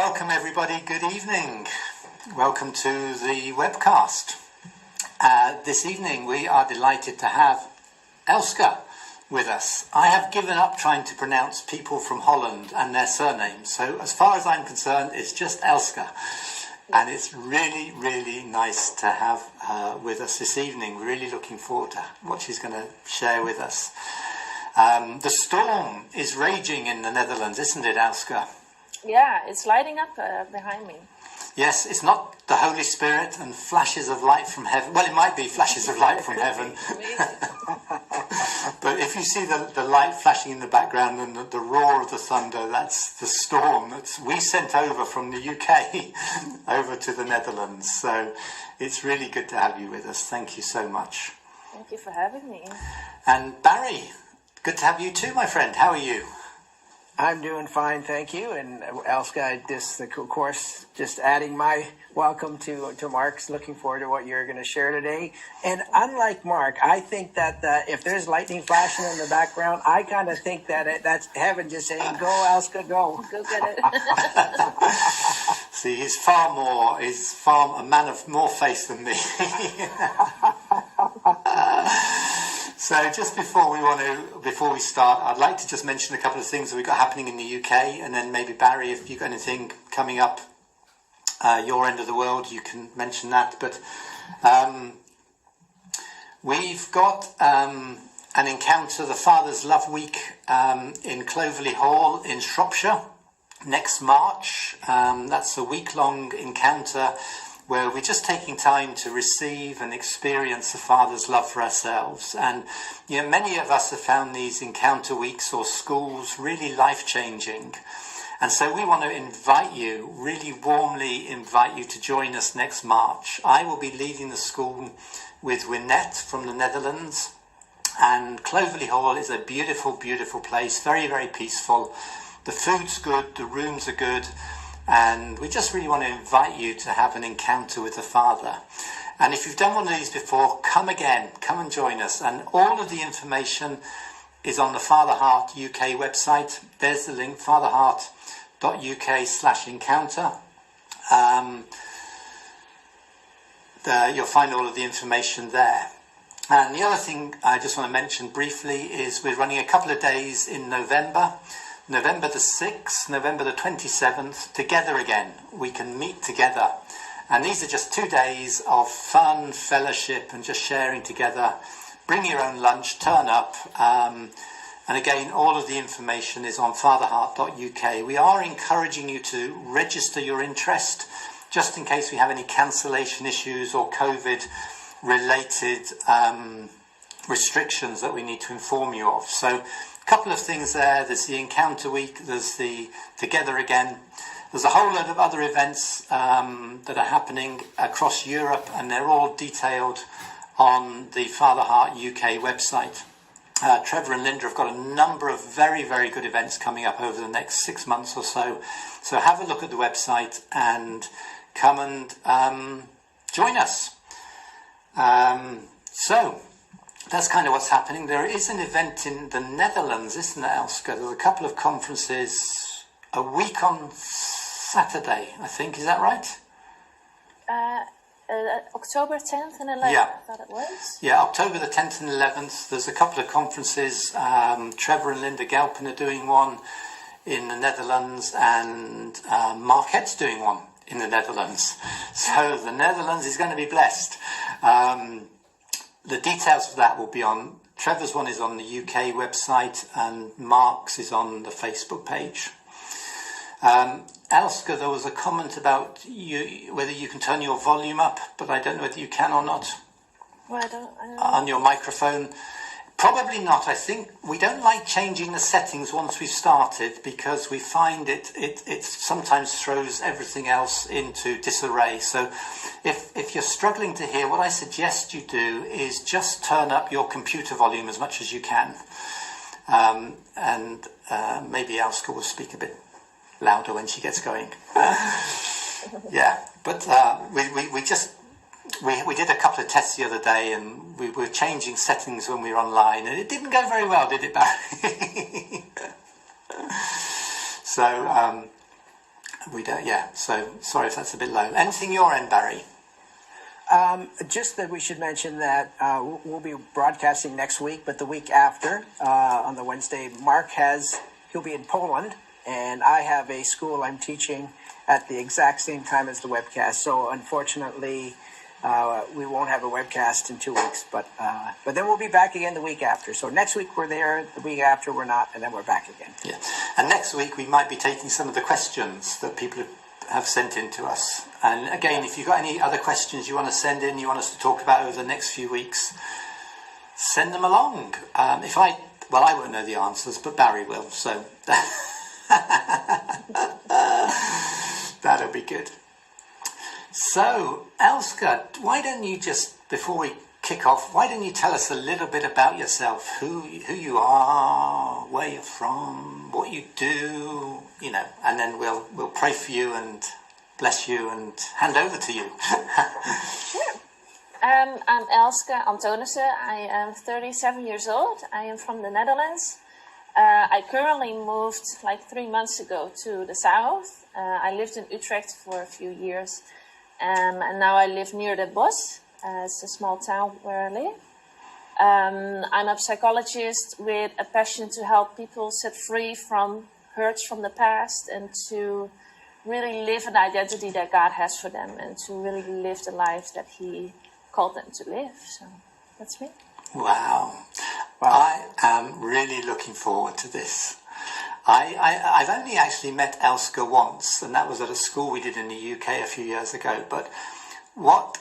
welcome everybody, good evening. Welcome to the webcast. This evening we are delighted to have Elske with us. I have given up trying to pronounce people from Holland and their surnames, so as far as I'm concerned it's just Elske. And it's really, really nice to have her with us this evening. We're really looking forward to what she's going to share with us. The storm is raging in the Netherlands, isn't it, Elske? Yeah, it's lighting up behind me. Yes, it's not the Holy Spirit and flashes of light from heaven. Well, it might be flashes of light from heaven. But if you see the light flashing in the background and the roar of the thunder, that's the storm that we sent over from the UK over to the Netherlands. So it's really good to have you with us. Thank you so much. Thank you for having me. And Barry, good to have you too, my friend. How are you? I'm doing fine, thank you. And Elske, of course, just adding my welcome to Mark's. Looking forward to what you're going to share today. And unlike Mark, I think that if there's lightning flashing in the background, I kind of think that that's heaven just saying, "Go, Elske, go, go get it." See, he's a man of more faith than me. So just before we start, I'd like to just mention a couple of things that we've got happening in the UK, and then maybe Barry, if you've got anything coming up your end of the world, you can mention that. But we've got an encounter, the Father's Love Week, in Clovelly Hall in Shropshire next March. That's a week-long encounter where we're just taking time to receive and experience the Father's love for ourselves. And many of us have found these encounter weeks or schools really life-changing. And so we want to really warmly invite you to join us next March. I will be leading the school with Wynette from the Netherlands. And Clovelly Hall is a beautiful, beautiful place, very, very peaceful. The food's good, the rooms are good. And we just really want to invite you to have an encounter with the Father. And if you've done one of these before, come again, come and join us. And all of the information is on the Father Heart UK website. There's the link, fatherheart.uk/encounter. You'll find all of the information there. And the other thing I just want to mention briefly is we're running a couple of days in November the 6th, November the 27th, together again. We can meet together. And these are just 2 days of fun, fellowship, and just sharing together. Bring your own lunch, turn up. And again, all of the information is on fatherheart.uk. We are encouraging you to register your interest, just in case we have any cancellation issues or COVID-related restrictions that we need to inform you of. So, couple of things there. There's the Encounter Week, there's the Together Again, there's a whole load of other events that are happening across Europe, and they're all detailed on the Father Heart UK website. Trevor and Linda have got a number of very, very good events coming up over the next 6 months or so. So have a look at the website and come and join us. So that's kind of what's happening. There is an event in the Netherlands, isn't there, Elske? There's a couple of conferences a week on Saturday, I think. Is that right? October 10th and 11th, yeah. I thought it was. Yeah, October the 10th and 11th. There's a couple of conferences. Trevor and Linda Galpin are doing one in the Netherlands, and Marquette's doing one in the Netherlands. So the Netherlands is going to be blessed. The details for that will be on, Trevor's one is on the UK website and Mark's is on the Facebook page. Elske, there was a comment about whether you can turn your volume up, but I don't know whether you can or not. Well, I don't on your microphone. Probably not. I think we don't like changing the settings once we've started, because we find it sometimes throws everything else into disarray. So if you're struggling to hear, what I suggest you do is just turn up your computer volume as much as you can. And maybe Elske will speak a bit louder when she gets going. Yeah, but we did a couple of tests the other day, and we were changing settings when we were online, and it didn't go very well, did it, Barry? So We don't. Yeah. So sorry if that's a bit low. Anything your end, Barry? Just that we should mention that we'll be broadcasting next week, but the week after, on the Wednesday, he'll be in Poland, and I have a school I'm teaching at the exact same time as the webcast. So unfortunately, we won't have a webcast in 2 weeks, but then we'll be back again the week after. So next week we're there, the week after we're not, and then we're back again. Yeah. And next week we might be taking some of the questions that people have sent in to us. And again, if you've got any other questions you want to send in, you want us to talk about over the next few weeks, send them along. I won't know the answers, but Barry will. So that'll be good. So, Elske, why don't you before we kick off, why don't you tell us a little bit about yourself, who you are, where you're from, what you do, and then we'll pray for you and bless you and hand over to you. Sure. I'm Elske Antonissen. I am 37 years old. I am from the Netherlands. I currently moved 3 months ago to the south. I lived in Utrecht for a few years. And now I live near the Bosch. It's a small town where I live. I'm a psychologist with a passion to help people set free from hurts from the past and to really live an identity that God has for them and to really live the life that He called them to live. So that's me. Wow. I am really looking forward to this. I've only actually met Elske once, and that was at a school we did in the UK a few years ago. But what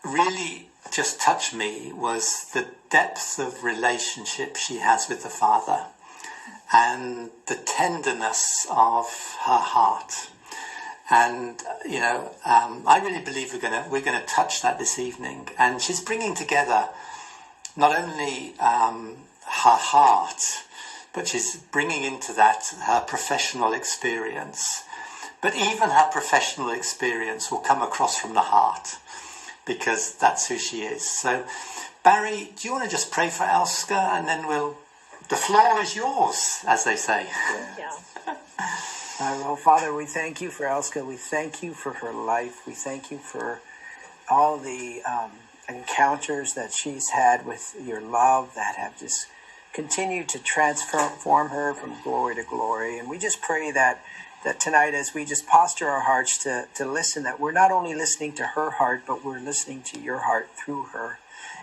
really just touched me was the depth of relationship she has with the Father and the tenderness of her heart. And I really believe we're gonna touch that this evening. And she's bringing together not only her heart, but she's bringing into that her professional experience. But even her professional experience will come across from the heart, because that's who she is. So, Barry, do you want to just pray for Elske, and then the floor is yours, as they say. Yeah. Well, Father, we thank you for Elske. We thank you for her life. We thank you for all the encounters that she's had with your love that have just continued to transform her from glory to glory. And we just pray that tonight, as we just posture our hearts to listen, that we're not only listening to her heart, but we're listening to your heart through her.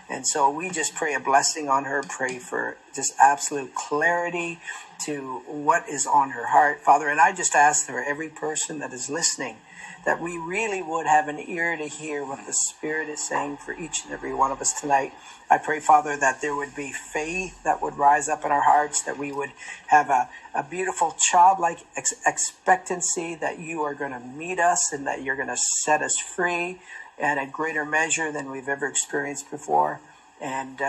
And so we just pray a blessing on her, pray for just absolute clarity to what is on her heart, Father. And I just ask for every person that is listening, that we really would have an ear to hear what the Spirit is saying for each and every one of us tonight. I pray, Father, that there would be faith that would rise up in our hearts, that we would have a beautiful childlike expectancy that you are going to meet us and that you're going to set us free in a greater measure than we've ever experienced before. And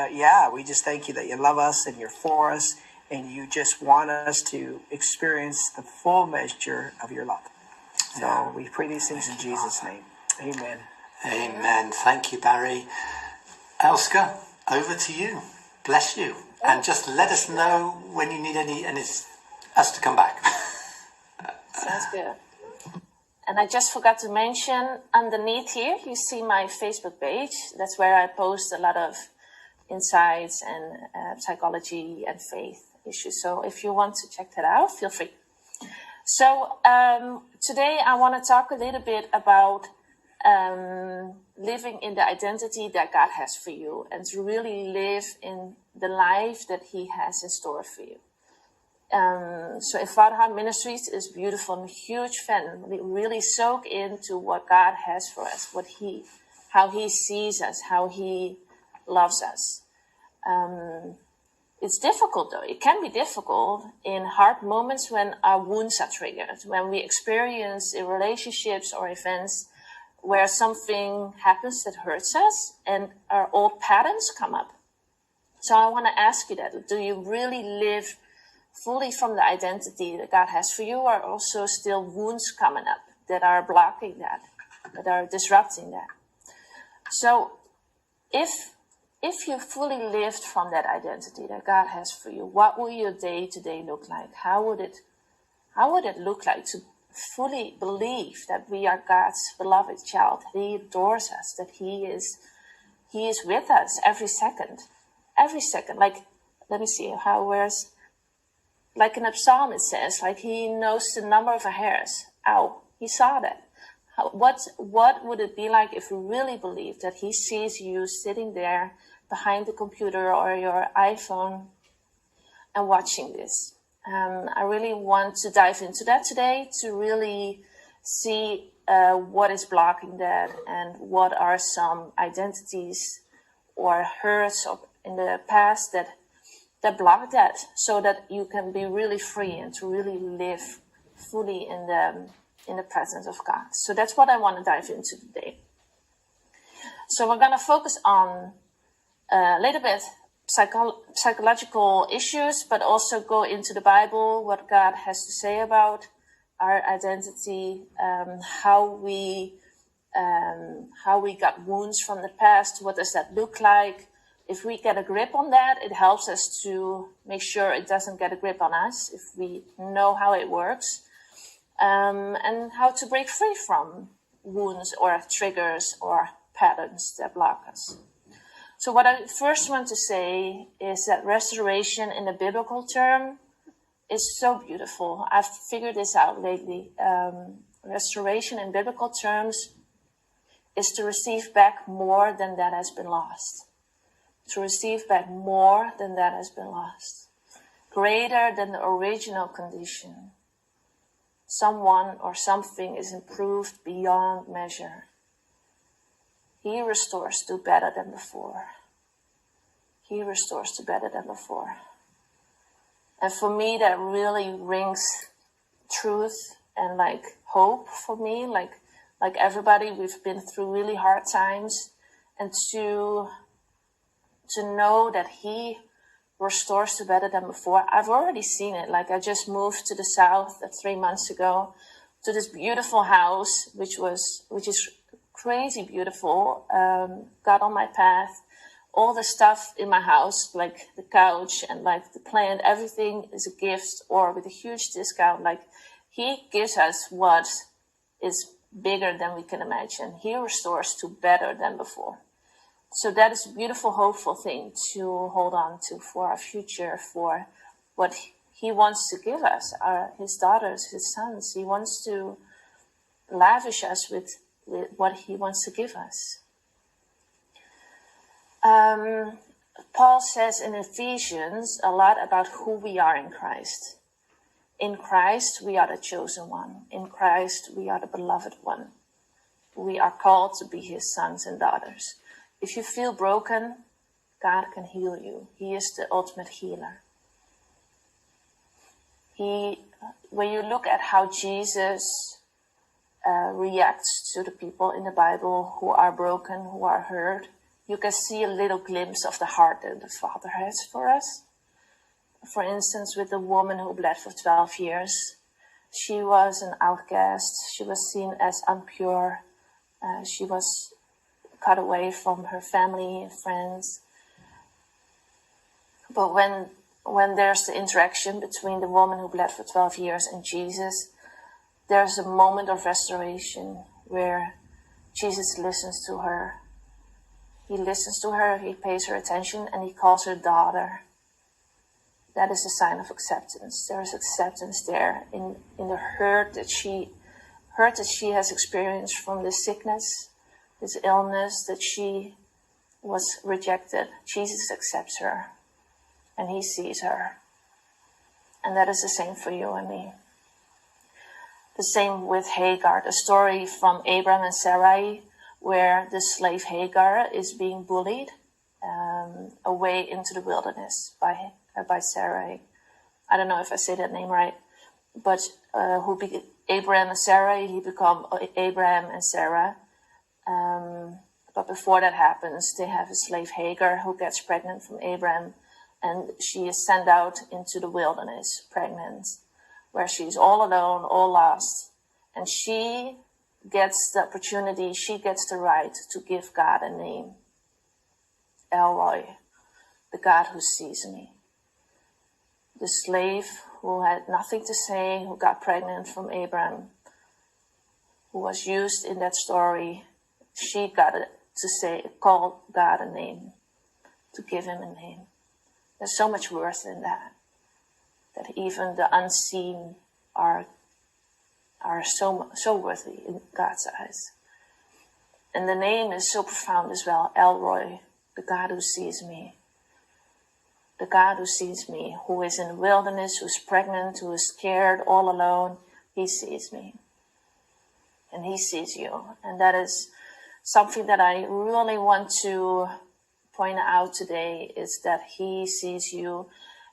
we just thank you that you love us and you're for us and you just want us to experience the full measure of your love. So we pray these things in Jesus' name. Amen. Amen. Thank you, Barry. Elske, over to you. Bless you. And just let us know when you need us to come back. Sounds good. And I just forgot to mention, underneath here, you see my Facebook page. That's where I post a lot of insights and psychology and faith issues. So if you want to check that out, feel free. So today I want to talk a little bit about living in the identity that God has for you and to really live in the life that He has in store for you. So in Fatherhood Ministries is beautiful. I'm a huge fan. We really soak into what God has for us, how He sees us, how He loves us. It's difficult though. It can be difficult in hard moments when our wounds are triggered, when we experience in relationships or events where something happens that hurts us and our old patterns come up. So I want to ask you that. Do you really live fully from the identity that God has for you, or also still wounds coming up that are blocking that are disrupting that? So if you fully lived from that identity that God has for you, what will your day-to-day look like? How would it look like to fully believe that we are God's beloved child. He adores us, that He is with us every second. Every second. Like, let me see where's, like in a psalm it says, like He knows the number of our hairs. Ow, He saw that. What would it be like if we really believed that He sees you sitting there behind the computer or your iPhone and watching this? I really want to dive into that today to really see what is blocking that and what are some identities or hurts in the past that block that, so that you can be really free and to really live fully in the presence of God. So that's what I want to dive into today. So we're going to focus on a little bit psychological issues, but also go into the Bible, what God has to say about our identity, how we got wounds from the past. What does that look like? If we get a grip on that, it helps us to make sure it doesn't get a grip on us, if we know how it works, and how to break free from wounds or triggers or patterns that block us. So what I first want to say is that restoration in the biblical term is so beautiful. I've figured this out lately. Restoration in biblical terms is to receive back more than that has been lost. To receive back more than that has been lost. Greater than the original condition. Someone or something is improved beyond measure. He restores to better than before. He restores to better than before. And for me, that really rings truth and like hope for me. Like everybody, we've been through really hard times. And to know that He restores to better than before. I've already seen it. Like, I just moved to the south 3 months ago to this beautiful house, which is crazy beautiful. Got on my path. All the stuff in my house, like the couch and like the plant, everything is a gift or with a huge discount. Like, He gives us what is bigger than we can imagine. He restores to better than before. So that is a beautiful, hopeful thing to hold on to for our future, for what He wants to give us, His daughters, His sons. He wants to lavish us with what He wants to give us. Paul says in Ephesians a lot about who we are in Christ. In Christ, we are the chosen one. In Christ, we are the beloved one. We are called to be His sons and daughters. If you feel broken, God can heal you. He is the ultimate healer. When you look at how Jesus reacts to the people in the Bible who are broken, who are hurt, you can see a little glimpse of the heart that the Father has for us. For instance, with the woman who bled for 12 years. She was an outcast. She was seen as impure. She was cut away from her family and friends. But when there's the interaction between the woman who bled for 12 years and Jesus, there's a moment of restoration where Jesus listens to her. He listens to her, He pays her attention, and He calls her daughter. That is a sign of acceptance. There is acceptance there in the hurt that she has experienced from this sickness, this illness, that she was rejected. Jesus accepts her, and He sees her. And that is the same for you and me. The same with Hagar, the story from Abraham and Sarai, where the slave Hagar is being bullied away into the wilderness by Sarai. I don't know if I say that name right, but Abraham and Sarah, he become Abraham and Sarah. But before that happens, they have a slave Hagar who gets pregnant from Abraham, and she is sent out into the wilderness, pregnant, where she's all alone, all lost. And she gets the opportunity, she gets the right to give God a name. Elroy, the God who sees me. The slave who had nothing to say, who got pregnant from Abraham, who was used in that story, she got it to call God a name, to give him a name. There's so much worth in that even the unseen are so worthy in God's eyes. And the name is so profound as well, Elroy, the God who sees me. The God who sees me, who is in the wilderness, who's pregnant, who is scared, all alone, he sees me. And he sees you. And that is something that I really want to point out today, is that he sees you,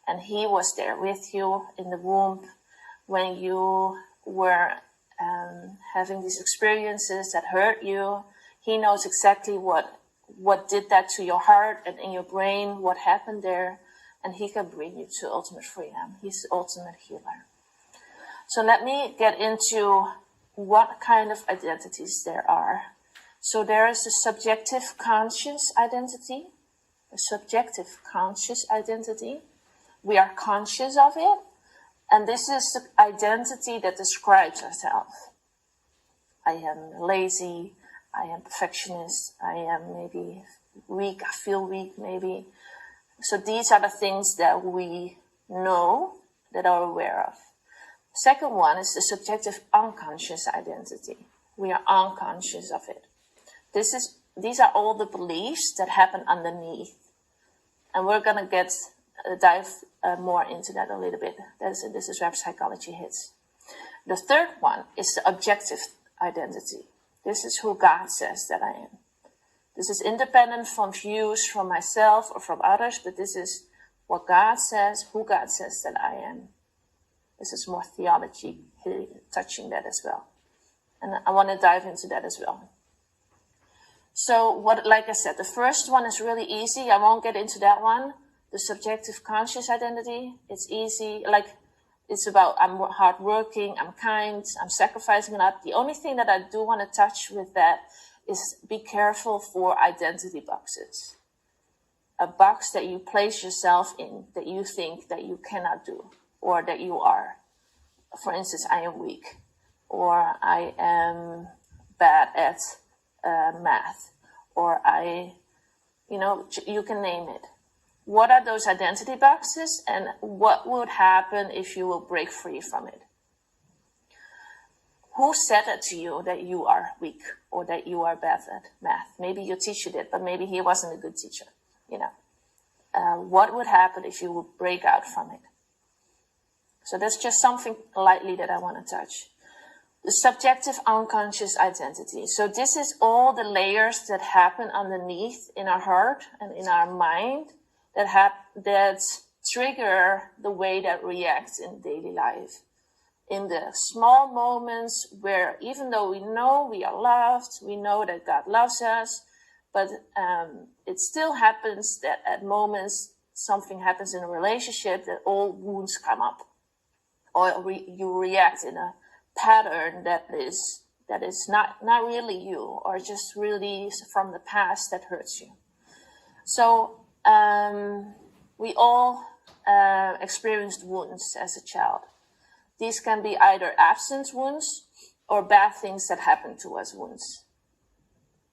and he was there with you in the womb when you were having these experiences that hurt you. He knows exactly what did that to your heart and in your brain, what happened there, and he can bring you to ultimate freedom. He's the ultimate healer. So let me get into what kind of identities there are. So there is a subjective conscious identity, a subjective conscious identity. We are conscious of it, and this is the identity that describes ourselves. I am lazy, I am perfectionist, I am maybe weak, I feel weak maybe. So these are the things that we know, that are aware of. Second one is the subjective unconscious identity. We are unconscious of it. These are all the beliefs that happen underneath. And we're going to dive more into that a little bit. This is where psychology hits. The third one is the objective identity. This is who God says that I am. This is independent from views from myself or from others, but this is what God says, who God says that I am. This is more theology touching that as well. And I want to dive into that as well. So like I said, the first one is really easy. I won't get into that one. The subjective conscious identity, it's easy. It's about I'm hardworking, I'm kind, I'm sacrificing a lot. The only thing that I do want to touch with that is be careful for identity boxes. A box that you place yourself in, that you think that you cannot do, or that you are. For instance, I am weak, or I am bad at math, or you can name it. What are those identity boxes, and what would happen if you will break free from it? Who said it to you that you are weak or that you are bad at math? Maybe your teacher did, but maybe he wasn't a good teacher. What would happen if you would break out from it? So that's just something lightly that I want to touch. The subjective unconscious identity. So this is all the layers that happen underneath in our heart and in our mind that trigger the way that reacts in daily life. In the small moments where even though we know we are loved, we know that God loves us, but it still happens that at moments something happens in a relationship that all wounds come up. Or you react in a pattern that is not really you, or just really from the past that hurts you. So we all experienced wounds as a child. These can be either absence wounds or bad things that happen to us wounds.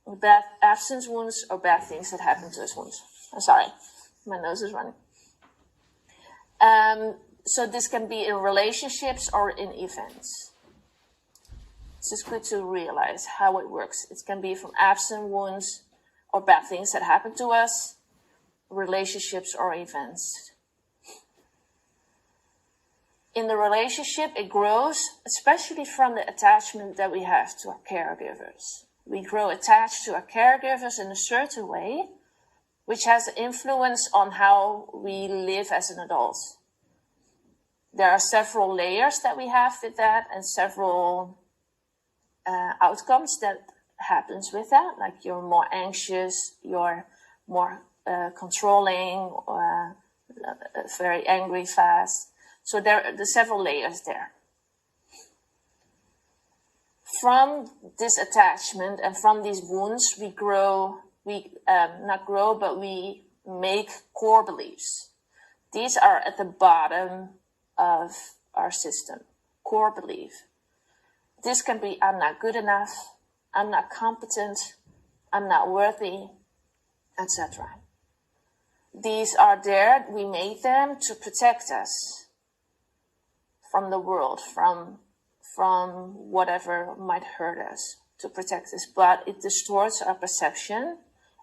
Bad absence wounds or bad things that happen to us wounds. I'm sorry, my nose is running. So this can be in relationships or in events. It's just good to realize how it works. It can be from absent wounds or bad things that happen to us, relationships or events. In the relationship, it grows, especially from the attachment that we have to our caregivers. We grow attached to our caregivers in a certain way, which has an influence on how we live as an adult. There are several layers that we have with that, and several outcomes that happens with that. Like you're more anxious, you're more controlling, or very angry fast. So there are several layers there. From this attachment and from these wounds, we make core beliefs. These are at the bottom of our system, core belief. This can be, I'm not good enough, I'm not competent, I'm not worthy, etc. These are there, we made them to protect us from the world, from whatever might hurt us, to protect us. But it distorts our perception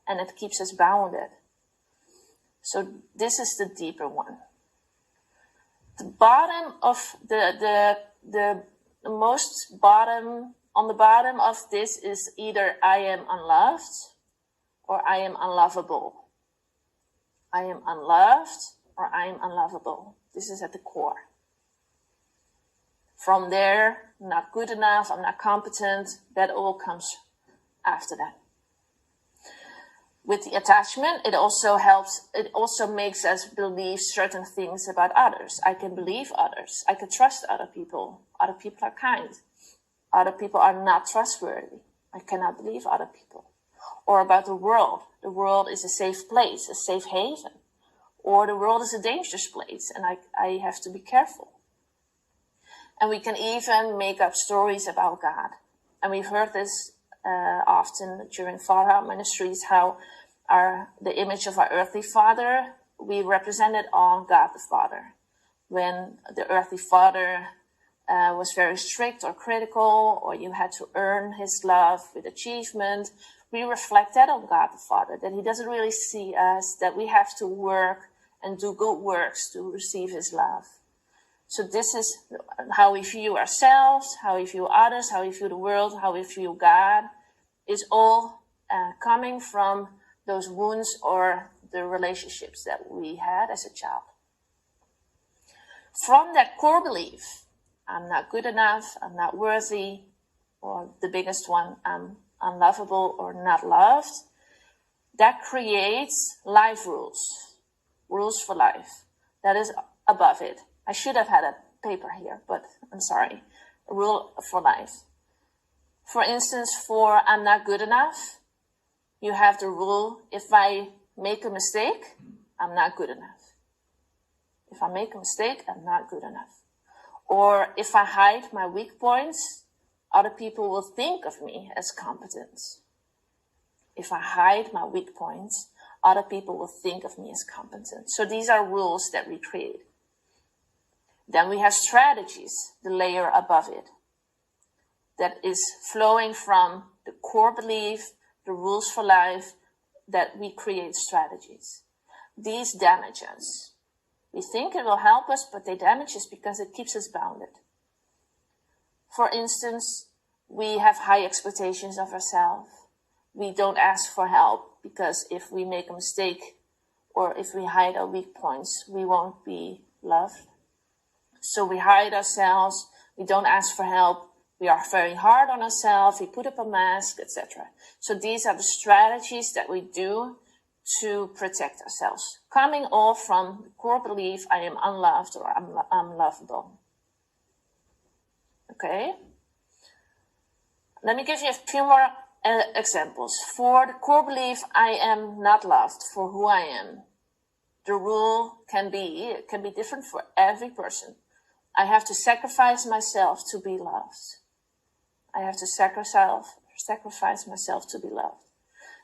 and it keeps us bounded. So this is the deeper one. The bottom of the most bottom, on the bottom of this is either I am unloved or I am unlovable. I am unloved or I am unlovable. This is at the core. From there, not good enough, I'm not competent, that all comes after that. With the attachment, it also helps, it also makes us believe certain things about others. I can believe others. I can trust other people. Other people are kind. Other people are not trustworthy. I cannot believe other people. Or about the world. The world is a safe place, a safe haven. Or the world is a dangerous place and I have to be careful. And we can even make up stories about God. And we've heard this often during Far Out ministries, how the image of our earthly father, we represented on God the Father. When the earthly father was very strict or critical, or you had to earn his love with achievement, we reflect that on God the Father, that he doesn't really see us, that we have to work and do good works to receive his love. So this is how we view ourselves, how we view others, how we view the world, how we view God, is all coming from those wounds or the relationships that we had as a child. From that core belief, I'm not good enough, I'm not worthy, or the biggest one, I'm unlovable or not loved, that creates life rules, rules for life. That is above it. I should have had a paper here, but I'm sorry. A rule for life. For instance, for I'm not good enough, you have the rule, if I make a mistake, I'm not good enough. If I make a mistake, I'm not good enough. Or if I hide my weak points, other people will think of me as competent. If I hide my weak points, other people will think of me as competent. So these are rules that we create. Then we have strategies, the layer above it, that is flowing from the core belief, the rules for life, that we create strategies. These damage us. We think it will help us, but they damage us because it keeps us bounded. For instance, we have high expectations of ourselves. We don't ask for help because if we make a mistake or if we hide our weak points, we won't be loved. So we hide ourselves, we don't ask for help, we are very hard on ourselves, we put up a mask, etc. So these are the strategies that we do to protect ourselves, coming all from the core belief, I am unloved or I'm unlovable. Okay? Let me give you a few more examples. For the core belief, I am not loved for who I am. The rule can be different for every person. I have to sacrifice myself to be loved. I have to sacrifice myself to be loved.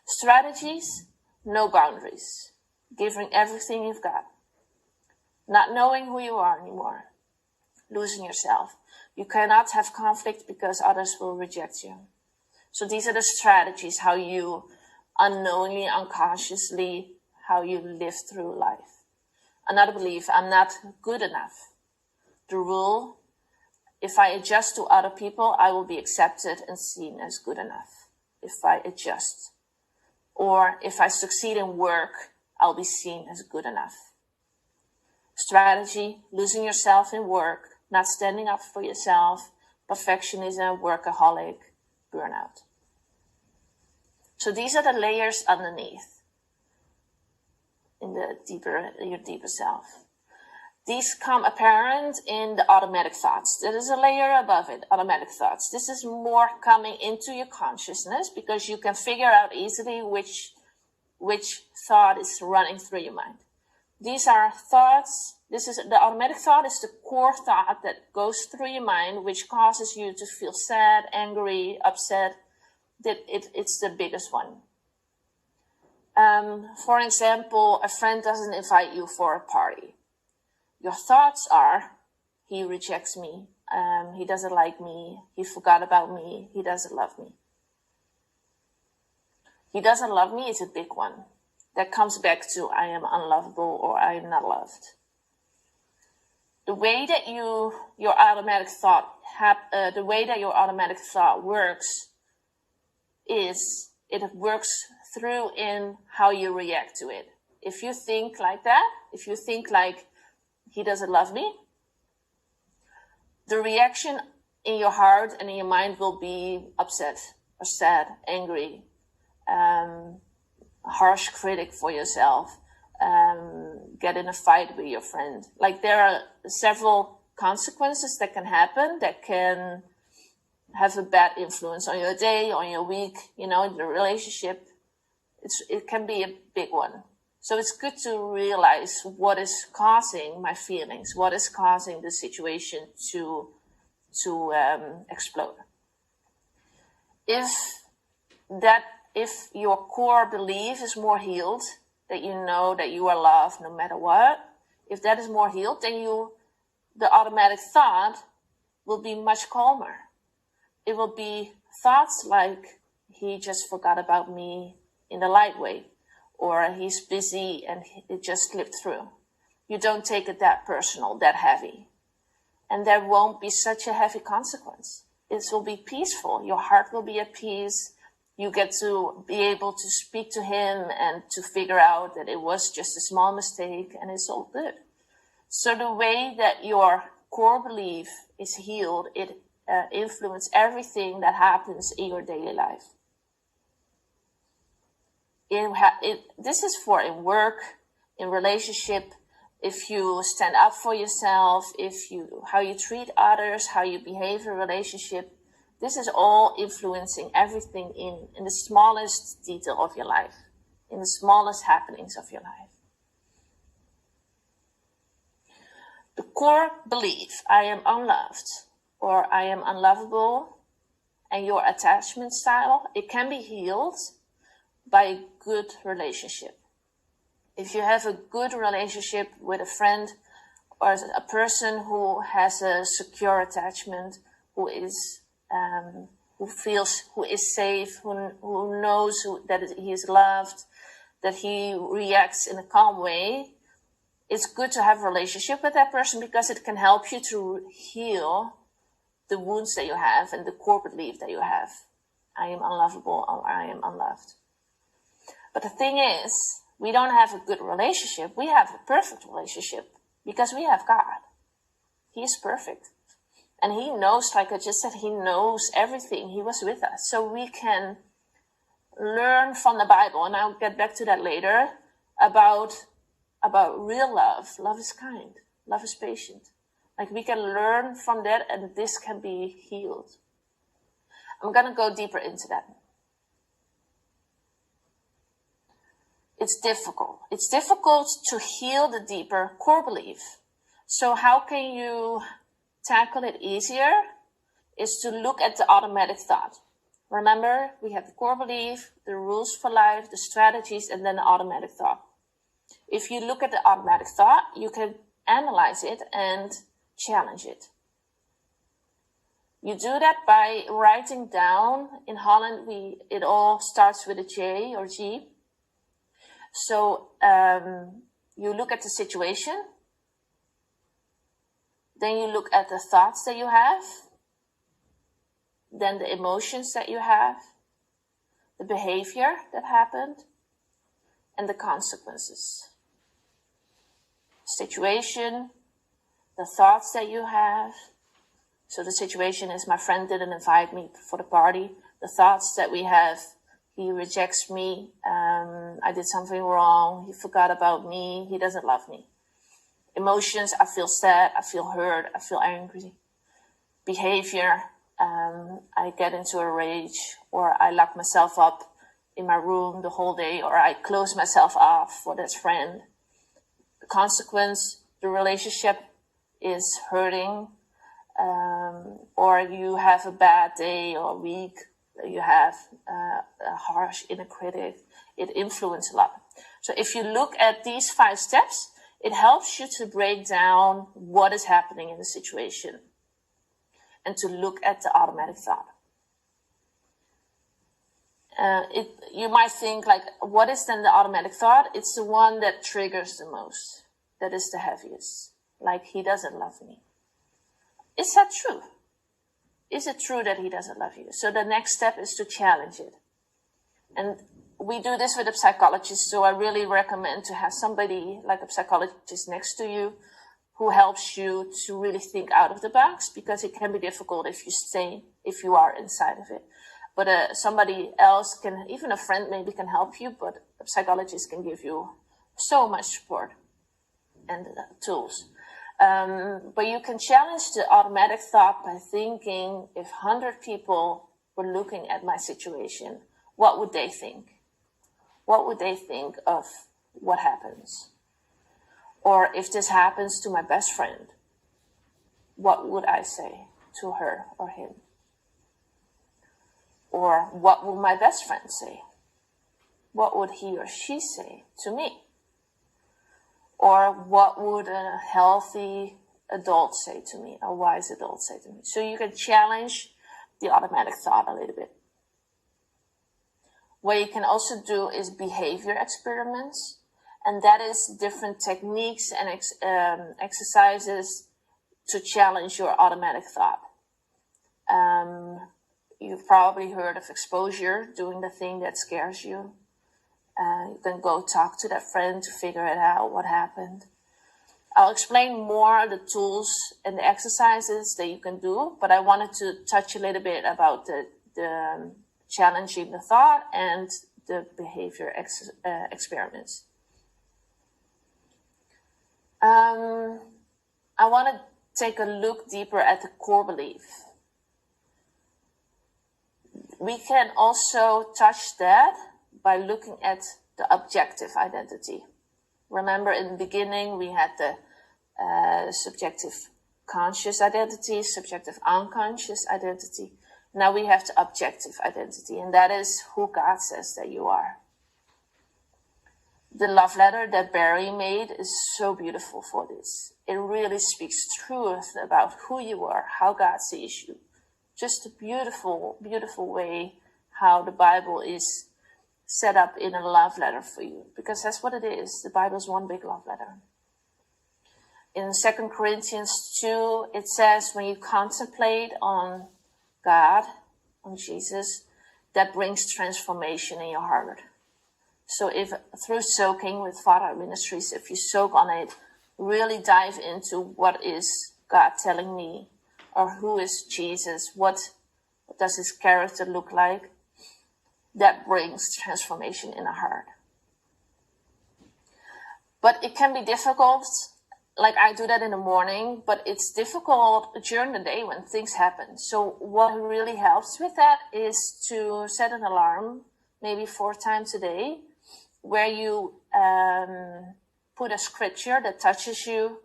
Strategies, no boundaries. Giving everything you've got. Not knowing who you are anymore. Losing yourself. You cannot have conflict because others will reject you. So these are the strategies, how you unknowingly, unconsciously, how you live through life. Another belief, I'm not good enough. The rule, if I adjust to other people, I will be accepted and seen as good enough. If I adjust. Or if I succeed in work, I'll be seen as good enough. Strategy, losing yourself in work, not standing up for yourself, perfectionism, workaholic, burnout. So these are the layers underneath in your deeper self. These come apparent in the automatic thoughts. There is a layer above it, automatic thoughts. This is more coming into your consciousness because you can figure out easily which thought is running through your mind. these are thoughts. The automatic thought is the core thought that goes through your mind, which causes you to feel sad, angry, upset. It's the biggest one. For example, a friend doesn't invite you for a party. Your thoughts are, he rejects me, he doesn't like me, he forgot about me, he doesn't love me. He doesn't love me is a big one. That comes back to I am unlovable or I am not loved. The way that your automatic thought works is it works through in how you react to it. If you think like that, if you think like he doesn't love me, the reaction in your heart and in your mind will be upset or sad, angry, harsh critic for yourself, get in a fight with your friend. Like there are several consequences that can happen that can have a bad influence on your day, on your week, the relationship. It can be a big one. So it's good to realize what is causing my feelings, what is causing the situation to explode. If your core belief is more healed, that you know that you are loved no matter what, if that is more healed, then the automatic thought will be much calmer. It will be thoughts like, he just forgot about me in the light way, or he's busy and it just slipped through. You don't take it that personal, that heavy. And there won't be such a heavy consequence. It will be peaceful. Your heart will be at peace. You get to be able to speak to him and to figure out that it was just a small mistake and it's all good. So the way that your core belief is healed, it influences everything that happens in your daily life. This is for in work, in relationship, if you stand up for yourself, how you treat others, how you behave in a relationship. This is all influencing everything in the smallest detail of your life, in the smallest happenings of your life. The core belief, I am unloved or I am unlovable, and your attachment style, it can be healed by a good relationship. If you have a good relationship with a friend or a person who has a secure attachment, who is safe, who knows that he is loved, that he reacts in a calm way, it's good to have a relationship with that person because it can help you to heal the wounds that you have and the core belief that you have. I am unlovable or I am unloved. But the thing is, we don't have a good relationship. We have a perfect relationship because we have God. He is perfect. And he knows, like I just said, he knows everything. He was with us. So we can learn from the Bible, and I'll get back to that later, about real love. Love is kind. Love is patient. Like we can learn from that, and this can be healed. I'm going to go deeper into that. It's difficult. It's difficult to heal the deeper core belief. So how can you tackle it easier? Is to look at the automatic thought. Remember, we have the core belief, the rules for life, the strategies, and then the automatic thought. If you look at the automatic thought, you can analyze it and challenge it. You do that by writing down. In Holland, it all starts with a J or G. So you look at the situation, then you look at the thoughts that you have, then the emotions that you have, the behavior that happened, and the consequences. Situation, the thoughts that you have. So the situation is, my friend didn't invite me for the party. The thoughts that we have, he rejects me, I did something wrong, he forgot about me, he doesn't love me. Emotions, I feel sad, I feel hurt, I feel angry. Behavior, I get into a rage, or I lock myself up in my room the whole day, or I close myself off for that friend. consequence, the relationship is hurting, or you have a bad day or week, you have a harsh inner critic, it influences a lot. So if you look at these 5 steps, it helps you to break down what is happening in the situation and to look at the automatic thought. You might think, like, what is then the automatic thought? It's the one that triggers the most, that is the heaviest. Like, he doesn't love me. Is that true? Is it true that he doesn't love you? So the next step is to challenge it. And we do this with a psychologist, so I really recommend to have somebody like a psychologist next to you who helps you to really think out of the box, because it can be difficult if you are inside of it. But somebody else can, even a friend maybe can help you, but a psychologist can give you so much support and tools. But you can challenge the automatic thought by thinking, if 100 people were looking at my situation, what would they think? What would they think of what happens? Or if this happens to my best friend, what would I say to her or him? Or what would my best friend say? What would he or she say to me? Or what would a healthy adult say to me, a wise adult say to me? So you can challenge the automatic thought a little bit. What you can also do is behavior experiments, and that is different techniques and exercises to challenge your automatic thought. You've probably heard of exposure, doing the thing that scares you. You can go talk to that friend to figure it out, what happened. I'll explain more the tools and the exercises that you can do, but I wanted to touch a little bit about the challenging the thought and the behavior experiments. I want to take a look deeper at the core belief. We can also touch that by looking at the objective identity. Remember, in the beginning, we had the subjective conscious identity, subjective unconscious identity. Now we have the objective identity, and that is who God says that you are. The love letter that Barry made is so beautiful for this. It really speaks truth about who you are, how God sees you. Just a beautiful, beautiful way how the Bible is set up in a love letter for you, because that's what it is. The Bible is one big love letter. In 2 Corinthians 2, it says, when you contemplate on God, on Jesus, that brings transformation in your heart. So if through soaking with Father Ministries, if you soak on it, really dive into what is God telling me, or who is Jesus, what does his character look like, that brings transformation in a heart. But it can be difficult, like I do that in the morning, but it's difficult during the day when things happen. So what really helps with that is to set an alarm, maybe 4 times a day, where you put a scripture that touches you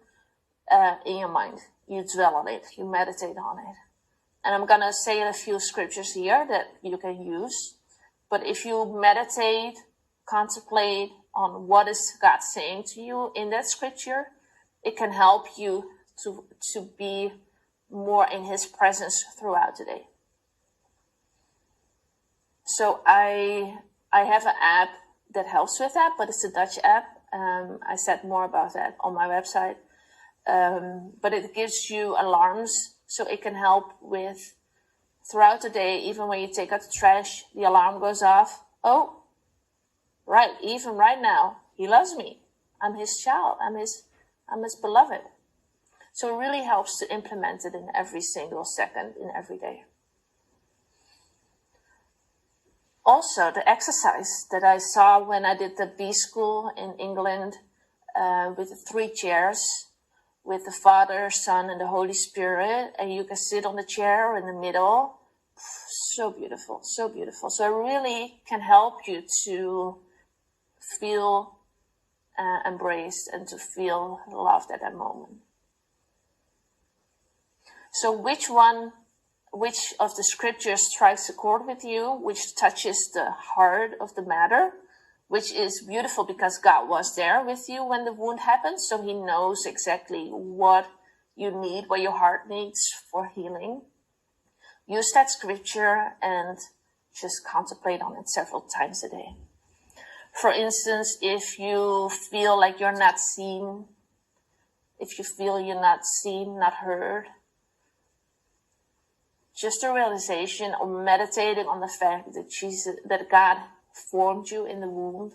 in your mind. You dwell on it, you meditate on it. And I'm going to say a few scriptures here that you can use. But if you meditate, contemplate on what is God saying to you in that scripture, it can help you to be more in his presence throughout the day. So I have an app that helps with that, but it's a Dutch app. I said more about that on my website. But it gives you alarms, so it can help with throughout the day. Even when you take out the trash, the alarm goes off. Oh, right, even right now, he loves me. I'm his child. I'm his beloved. So it really helps to implement it in every single second, in every day. Also, the exercise that I saw when I did the B school in England with the 3 chairs, with the Father, Son, and the Holy Spirit, and you can sit on the chair in the middle. So beautiful, so beautiful. So it really can help you to feel embraced and to feel loved at that moment. So which of the scriptures strikes a chord with you, which touches the heart of the matter, which is beautiful because God was there with you when the wound happened, so he knows exactly what you need, what your heart needs for healing. Use that scripture and just contemplate on it several times a day. For instance, if you feel like you're not seen, if you feel you're not seen, not heard, just a realization or meditating on the fact that God formed you in the womb,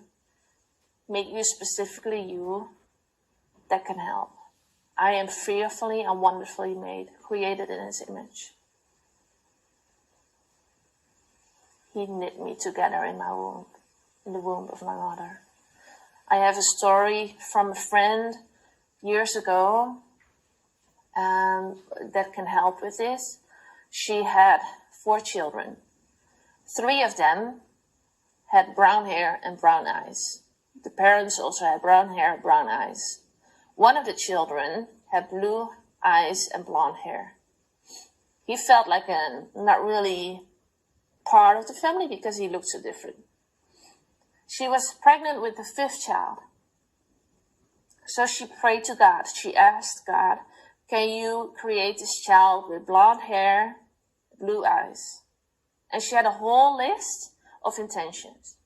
make you specifically you, that can help. I am fearfully and wonderfully made, created in his image. He knit me together in my womb, in the womb of my mother. I have a story from a friend years ago that can help with this. She had 4 children. 3 of them had brown hair and brown eyes. The parents also had brown hair, brown eyes. One of the children had blue eyes and blonde hair. He felt like not really part of the family because he looked so different. She was pregnant with the 5th child. So she prayed to God. She asked God, can you create this child with blonde hair, blue eyes? And she had a whole list of intentions.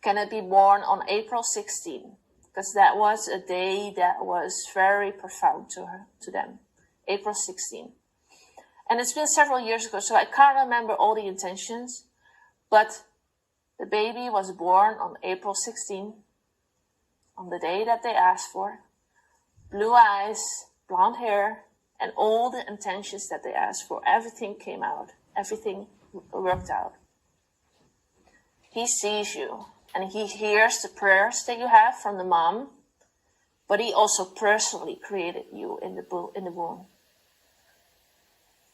Can it be born on April 16? Because that was a day that was very profound to them. April 16. And it's been several years ago, so I can't remember all the intentions. But the baby was born on April 16, on the day that they asked for. Blue eyes, blonde hair, and all the intentions that they asked for. Everything came out. Everything worked out. He sees you, and he hears the prayers that you have from the mom, but he also personally created you in the womb.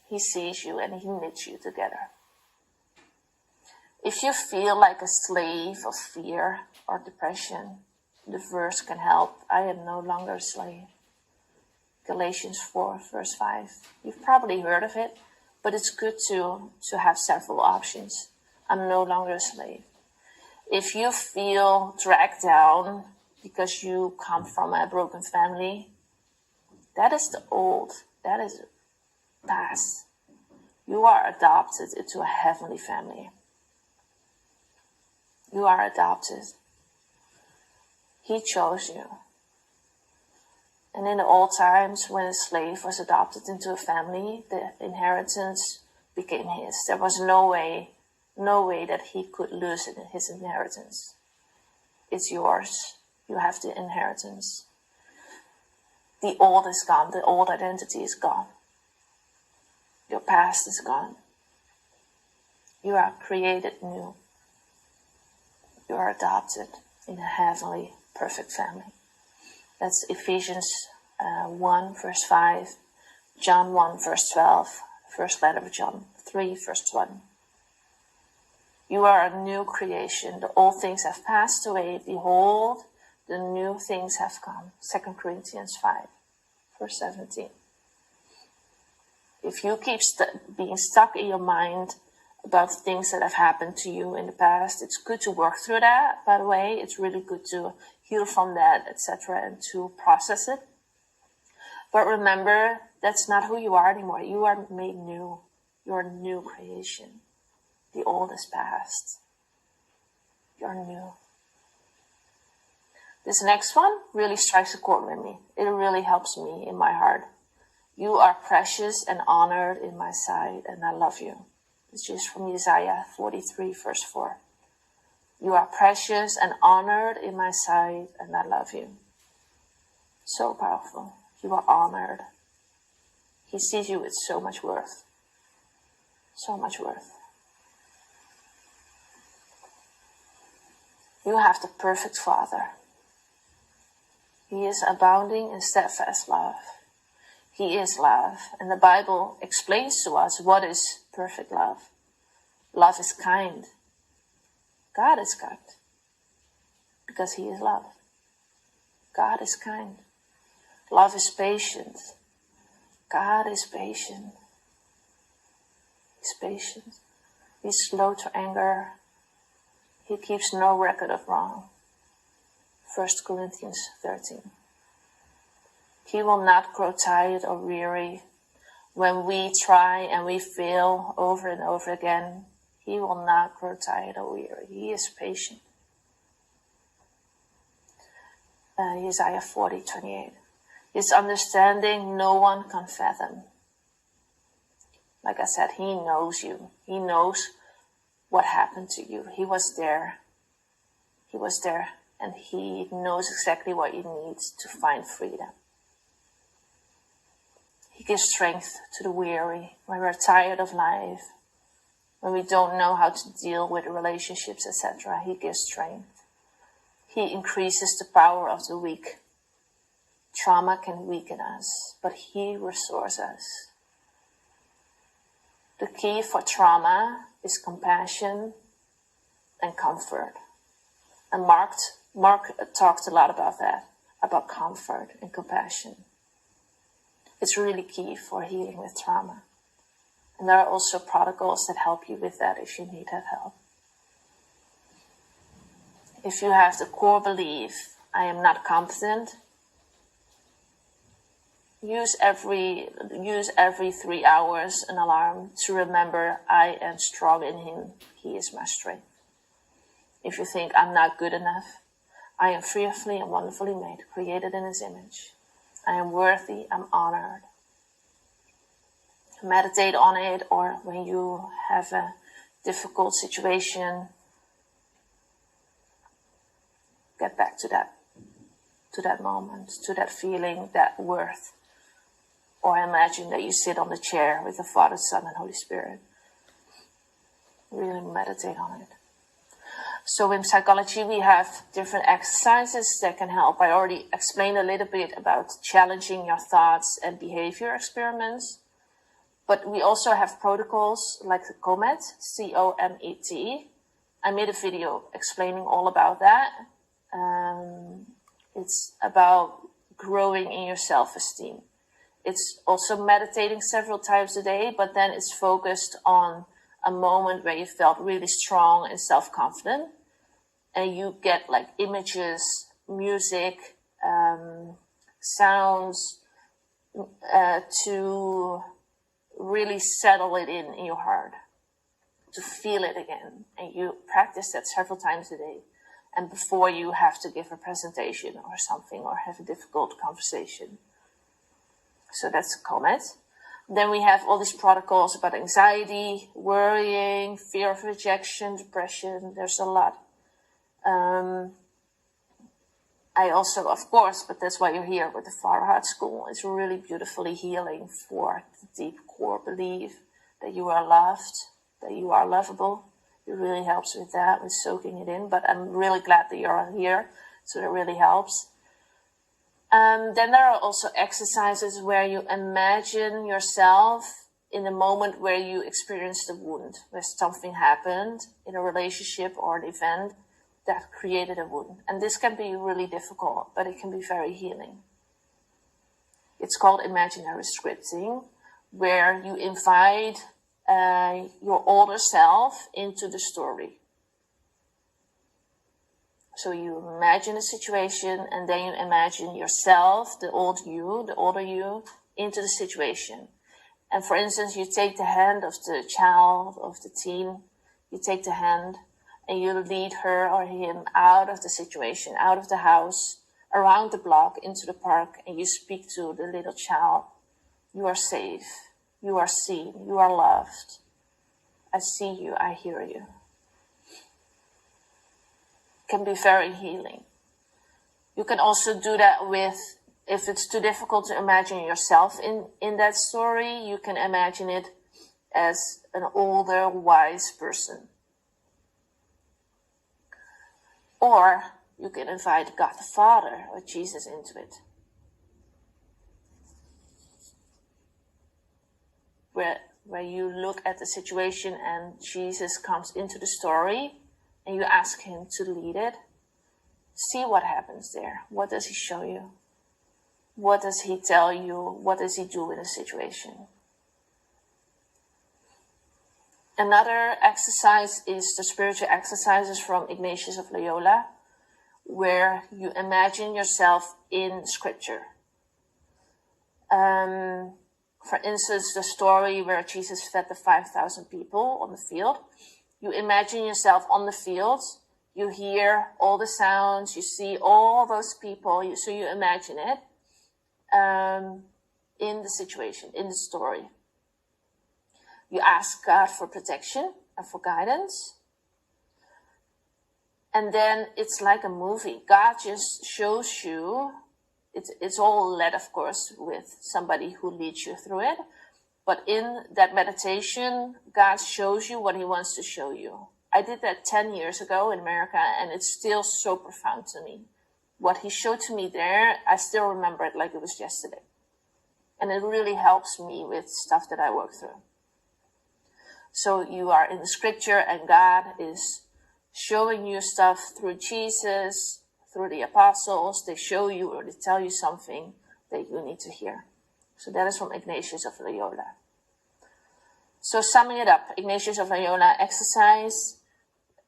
He sees you and he knits you together. If you feel like a slave of fear or depression, the verse can help. I am no longer a slave. Galatians 4, verse 5. You've probably heard of it, but it's good to have several options. I'm no longer a slave. If you feel dragged down because you come from a broken family, that is the old, that is past. You are adopted into a heavenly family. You are adopted. He chose you. And in the old times, when a slave was adopted into a family, the inheritance became his. There was no way that he could lose his inheritance. It's yours. You have the inheritance. The old is gone. The old identity is gone. Your past is gone. You are created new. You are adopted in a heavenly, perfect family. That's Ephesians 1, verse 5, John 1, verse 12, first letter of John 3, verse 1. You are a new creation. The old things have passed away. Behold, the new things have come. 2 Corinthians 5, verse 17. If you keep being stuck in your mind about things that have happened to you in the past, it's good to work through that, by the way. It's really good to heal from that, etc., and to process it. But remember, that's not who you are anymore. You are made new. You're a new creation. The old is past. You're new. This next one really strikes a chord with me. It really helps me in my heart. You are precious and honored in my sight, and I love you. It's just from Isaiah 43, verse 4. You are precious and honored in my sight, and I love you. So powerful. You are honored. He sees you with so much worth. So much worth. You have the perfect Father. He is abounding in steadfast love. He is love. And the Bible explains to us what is perfect love. Love is kind. God is kind. Because he is love. God is kind. Love is patient. God is patient. He's patient. He's slow to anger. He keeps no record of wrong. 1 Corinthians 13. He will not grow tired or weary. When we try and we fail over and over again, he will not grow tired or weary. He is patient. Isaiah 40:28. His understanding no one can fathom. Like I said, he knows you. He knows what happened to you. He was there. He was there, and he knows exactly what you need to find freedom. He gives strength to the weary when we're tired of life, when we don't know how to deal with relationships, etc. He gives strength. He increases the power of the weak. Trauma can weaken us, but he restores us. The key for trauma is compassion and comfort. And Mark talked a lot about that, about comfort and compassion. It's really key for healing with trauma. And there are also protocols that help you with that if you need that help. If you have the core belief, I am not competent, use every 3 hours an alarm to remember I am strong in him. He is my strength. If you think I'm not good enough, I am fearfully and wonderfully made, created in his image. I am worthy, I'm honored. Meditate on it, or when you have a difficult situation, get back to that moment, to that feeling, that worth. Or imagine that you sit on the chair with the Father, Son, and Holy Spirit. Really meditate on it. So in psychology, we have different exercises that can help. I already explained a little bit about challenging your thoughts and behavior experiments. But we also have protocols like the COMET, C-O-M-E-T. I made a video explaining all about that. It's about growing in your self-esteem. It's also meditating several times a day, but then it's focused on a moment where you felt really strong and self-confident. And you get like images, music, sounds to really settle it in your heart, to feel it again. And you practice that several times a day. And before you have to give a presentation or something, or have a difficult conversation. So that's COMET. Then we have all these protocols about anxiety, worrying, fear of rejection, depression. There's a lot. I also, of course, but that's why you're here with the Far Heart School. It's really beautifully healing for the deep core belief that you are loved, that you are lovable. It really helps with that, with soaking it in. But I'm really glad that you're here, so that really helps. Then there are also exercises where you imagine yourself in the moment where you experienced a wound, where something happened in a relationship or an event that created a wound. And this can be really difficult, but it can be very healing. It's called imaginary scripting, where you invite your older self into the story. So you imagine a situation, and then you imagine yourself, the older you, into the situation. And for instance, you take the hand of the child, of the teen, you take the hand, and you lead her or him out of the situation, out of the house, around the block, into the park, and you speak to the little child. You are safe. You are seen. You are loved. I see you. I hear you. It can be very healing. You can also do that with, if it's too difficult to imagine yourself in that story, you can imagine it as an older, wise person. Or you can invite God the Father or Jesus into it. Where you look at the situation and Jesus comes into the story and you ask him to lead it, See what happens there. What does he show you? What does he tell you? What does he do in a situation? Another exercise is the spiritual exercises from Ignatius of Loyola, where you imagine yourself in scripture. For instance, the story where Jesus fed the 5,000 people on the field. You imagine yourself on the field. You hear all the sounds. You see all those people. So you imagine it in the situation, in the story. You ask God for protection and for guidance. And then it's like a movie. God just shows you. It's all led, of course, with somebody who leads you through it. But in that meditation, God shows you what he wants to show you. I did that 10 years ago in America, and it's still so profound to me. What he showed to me there, I still remember it like it was yesterday. And it really helps me with stuff that I work through. So you are in the scripture, and God is showing you stuff through Jesus, through the apostles. They show you or they tell you something that you need to hear. So that is from Ignatius of Loyola. So summing it up, Ignatius of Loyola exercise,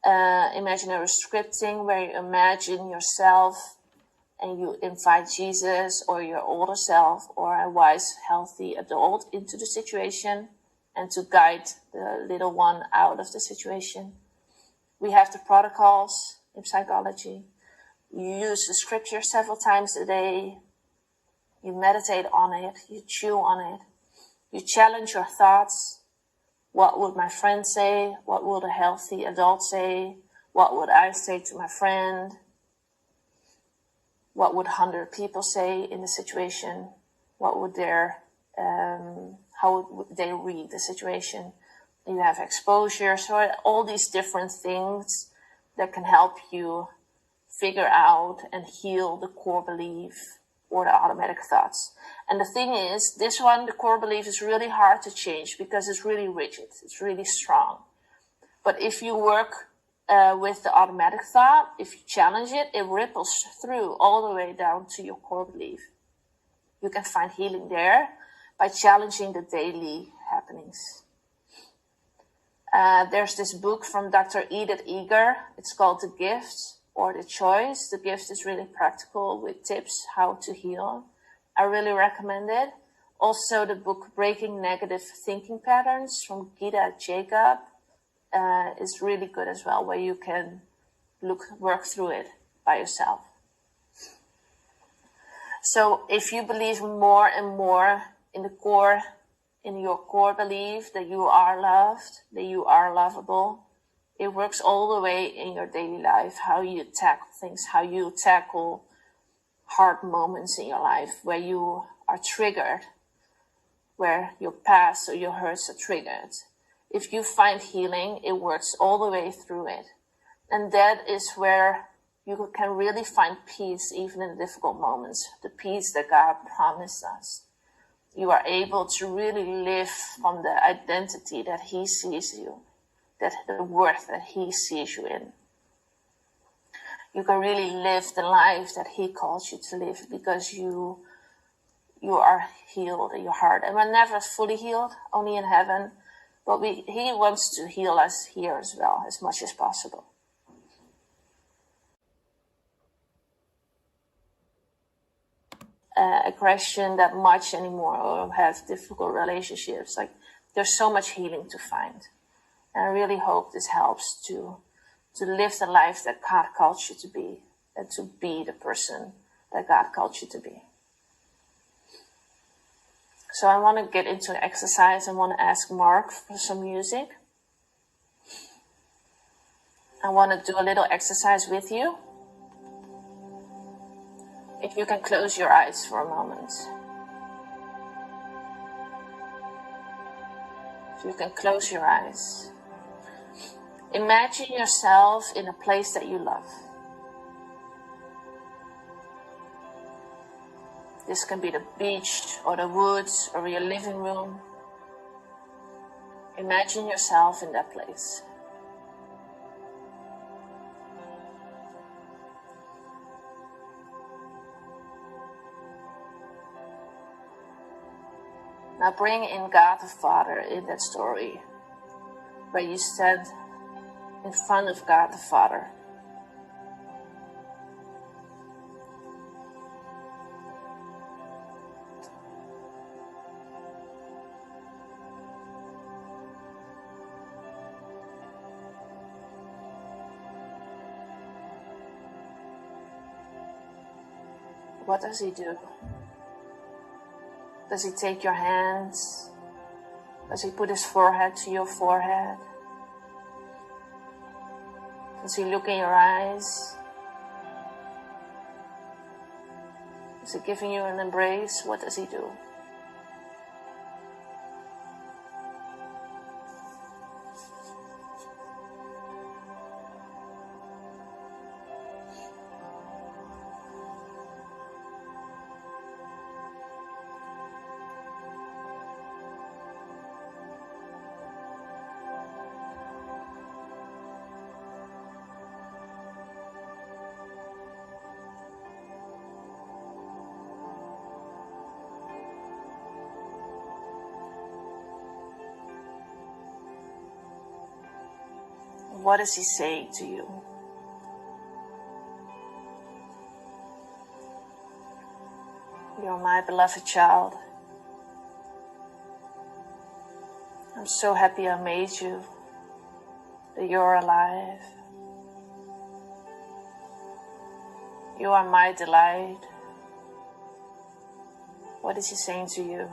imaginary scripting, where you imagine yourself and you invite Jesus or your older self or a wise, healthy adult into the situation and to guide the little one out of the situation. We have the protocols in psychology. You use the scripture several times a day. You meditate on it. You chew on it. You challenge your thoughts. What would my friend say? What would a healthy adult say? What would I say to my friend? What would 100 people say in the situation? What would how would they read the situation? You have exposure. So all these different things that can help you figure out and heal the core belief or the automatic thoughts. And the thing is, this one, the core belief, is really hard to change because it's really rigid. It's really strong. But if you work with the automatic thought, if you challenge it, it ripples through all the way down to your core belief. You can find healing there by challenging the daily happenings. There's this book from Dr. Edith Eger. It's called The Gift or The Choice. The Gift is really practical with tips how to heal. I really recommend it. Also, the book Breaking Negative Thinking Patterns from Gita Jacob is really good as well, where you can work through it by yourself. So if you believe more and more in your core belief that you are loved, that you are lovable, it works all the way in your daily life, how you tackle things, how you tackle hard moments in your life where you are triggered, where your past or your hurts are triggered. If you find healing, it works all the way through it. And that is where you can really find peace even in difficult moments, the peace that God promised us. You are able to really live from the identity that he sees you, that the worth that he sees you in. You can really live the life that he calls you to live because you are healed in your heart. And we're never fully healed, only in heaven. But he wants to heal us here as well, as much as possible. Aggression that much anymore, or have difficult relationships. Like, there's so much healing to find. And I really hope this helps to live the life that God called you to be, and to be the person that God called you to be. So I want to get into an exercise. I want to ask Mark for some music. I want to do a little exercise with you. If you can close your eyes for a moment. If you can close your eyes. Imagine yourself in a place that you love. This can be the beach or the woods or your living room. Imagine yourself in that place. Now bring in God the Father in that story, where you stand in front of God the Father. What does he do? Does he take your hands? Does he put his forehead to your forehead? Does he look in your eyes? Is he giving you an embrace? What does he do? What does he say to you? You're my beloved child. I'm so happy I made you, that you're alive. You are my delight. What is he saying to you?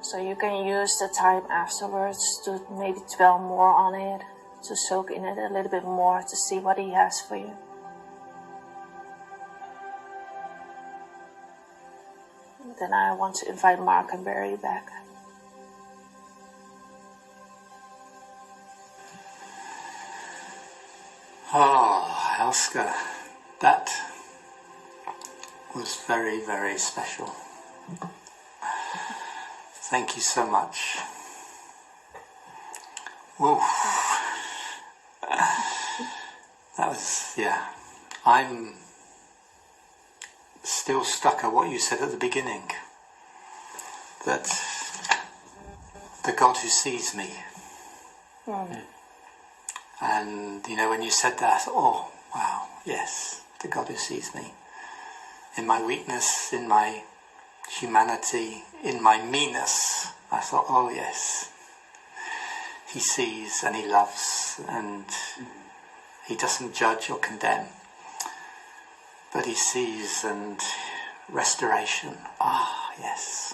So you can use the time afterwards to maybe dwell more on it, to soak in it a little bit more, to see what he has for you. Then I want to invite Mark and Barry back. Oh, Elske, that was very, very special. Thank you so much. Whoa. That was, yeah. I'm still stuck at what you said at the beginning. That the God who sees me. And, you know, when you said that, I thought, oh, wow, yes, the God who sees me. In my weakness, in my humanity, in my meanness, I thought, oh yes, he sees and he loves and he doesn't judge or condemn, but he sees and restoration. Ah, yes.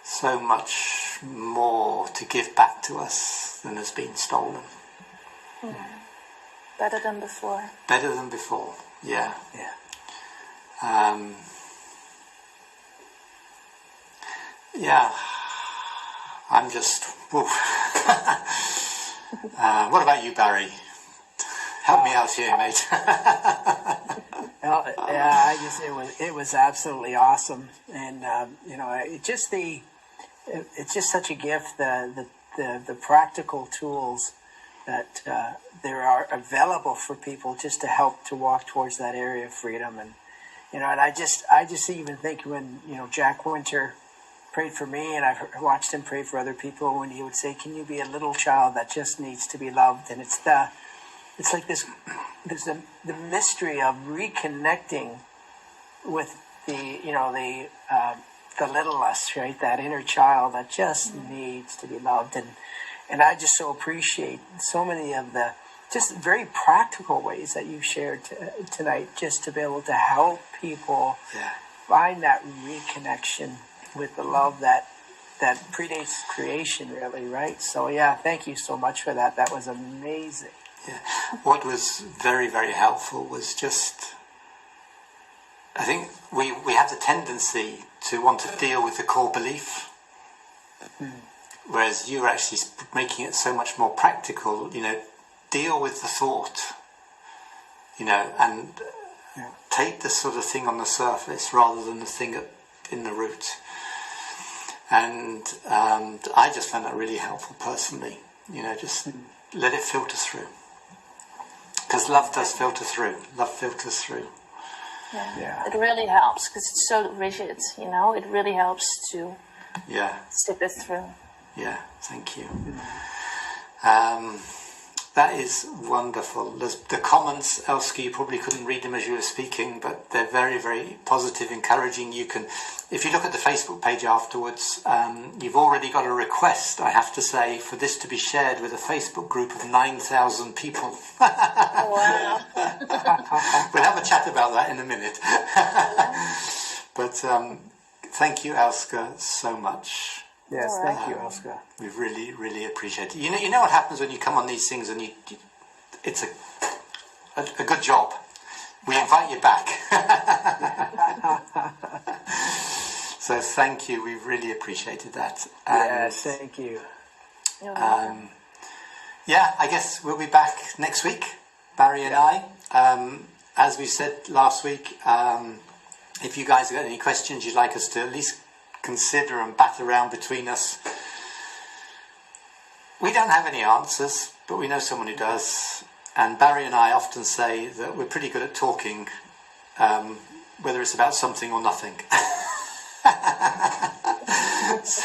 So much more to give back to us than has been stolen. Better than before. Better than before, yeah. Yeah. Yeah, I'm just, what about you, Barry? Help me out here, mate. Well, yeah, it was absolutely awesome, and you know, it's just such a gift, the practical tools that there are available for people just to help to walk towards that area of freedom. And you know, and I just even think when, you know, Jack Winter prayed for me, and I've watched him pray for other people, when he would say, can you be a little child that just needs to be loved? And it's it's like this. There's the mystery of reconnecting with the little us, right? That inner child that just needs to be loved, and I just so appreciate so many of the just very practical ways that you shared tonight, just to be able to help people find that reconnection with the love that predates creation, really, right? So yeah, thank you so much for that. That was amazing. Yeah. What was very, very helpful was just, I think we have the tendency to want to deal with the core belief, whereas you're actually making it so much more practical. Deal with the thought, and take the sort of thing on the surface rather than the thing in the root. And I just found that really helpful personally. Just let it filter through, because love does filter through. Love filters through. Yeah. It really helps because it's so rigid. It really helps to stick it through. Yeah, thank you. That is wonderful. The comments, Elske, you probably couldn't read them as you were speaking, but they're very, very positive, encouraging. You can, if you look at the Facebook page afterwards, you've already got a request, I have to say, for this to be shared with a Facebook group of 9,000 people. Wow. We'll have a chat about that in a minute. But thank you, Elske, so much. Yes, thank you, Elske. We really, really appreciate it. You know what happens when you come on these things and it's a good job. We invite you back. So thank you. We really appreciated that. Yes, thank you. I guess we'll be back next week, Barry and I. As we said last week, if you guys have got any questions you'd like us to at least consider and bat around between us. We don't have any answers, but we know someone who does. And Barry and I often say that we're pretty good at talking, whether it's about something or nothing. So,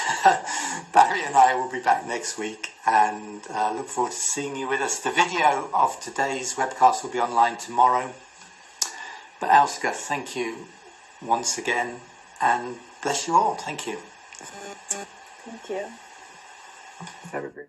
Barry and I will be back next week, and look forward to seeing you with us. The video of today's webcast will be online tomorrow. But Elske, thank you once again, and bless you all. Thank you. Thank you. Have a great